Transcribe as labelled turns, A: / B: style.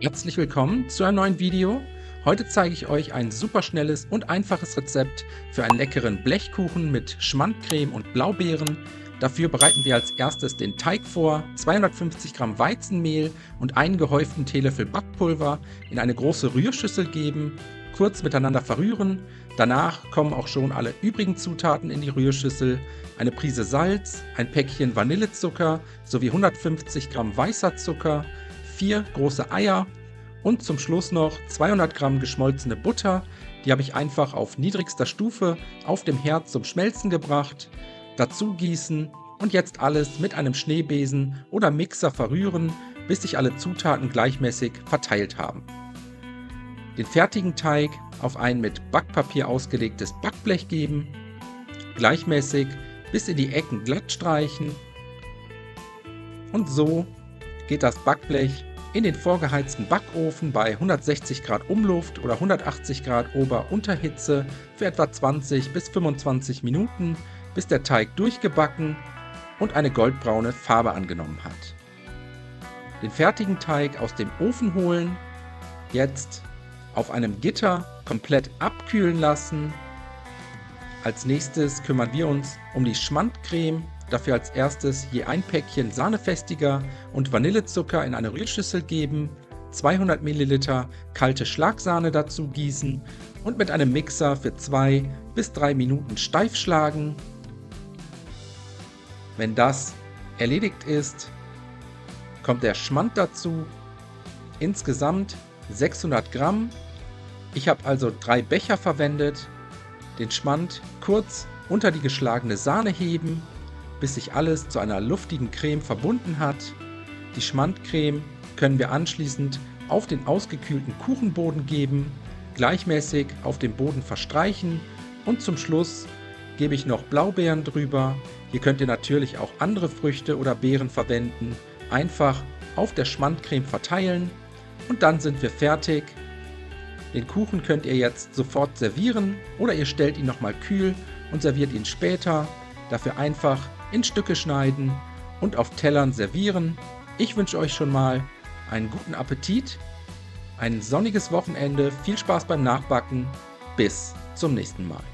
A: Herzlich willkommen zu einem neuen Video. Heute zeige ich euch ein super schnelles und einfaches Rezept für einen leckeren Blechkuchen mit Schmandcreme und Blaubeeren. Dafür bereiten wir als erstes den Teig vor. 250 Gramm Weizenmehl und einen gehäuften Teelöffel Backpulver in eine große Rührschüssel geben, kurz miteinander verrühren. Danach kommen auch schon alle übrigen Zutaten in die Rührschüssel. Eine Prise Salz, ein Päckchen Vanillezucker sowie 150 Gramm weißer Zucker, 4 große Eier und zum Schluss noch 200 Gramm geschmolzene Butter. Die habe ich einfach auf niedrigster Stufe auf dem Herd zum Schmelzen gebracht. Dazu gießen und jetzt alles mit einem Schneebesen oder Mixer verrühren, bis sich alle Zutaten gleichmäßig verteilt haben. Den fertigen Teig auf ein mit Backpapier ausgelegtes Backblech geben, gleichmäßig bis in die Ecken glatt streichen und so geht das Backblech in den vorgeheizten Backofen bei 160 Grad Umluft oder 180 Grad Ober-Unterhitze für etwa 20 bis 25 Minuten, bis der Teig durchgebacken und eine goldbraune Farbe angenommen hat. Den fertigen Teig aus dem Ofen holen, jetzt auf einem Gitter komplett abkühlen lassen. Als nächstes kümmern wir uns um die Schmandcreme. Dafür als erstes je ein Päckchen Sahnefestiger und Vanillezucker in eine Rührschüssel geben, 200 Milliliter kalte Schlagsahne dazu gießen und mit einem Mixer für 2 bis 3 Minuten steif schlagen. Wenn das erledigt ist, kommt der Schmand dazu, insgesamt 600 Gramm. Ich habe also 3 Becher verwendet. Den Schmand kurz unter die geschlagene Sahne heben, bis sich alles zu einer luftigen Creme verbunden hat. Die Schmandcreme können wir anschließend auf den ausgekühlten Kuchenboden geben, gleichmäßig auf dem Boden verstreichen und zum Schluss gebe ich noch Blaubeeren drüber. Hier könnt ihr natürlich auch andere Früchte oder Beeren verwenden. Einfach auf der Schmandcreme verteilen und dann sind wir fertig. Den Kuchen könnt ihr jetzt sofort servieren oder ihr stellt ihn nochmal kühl und serviert ihn später. Dafür einfach in Stücke schneiden und auf Tellern servieren. Ich wünsche euch schon mal einen guten Appetit, ein sonniges Wochenende, viel Spaß beim Nachbacken. Bis zum nächsten Mal.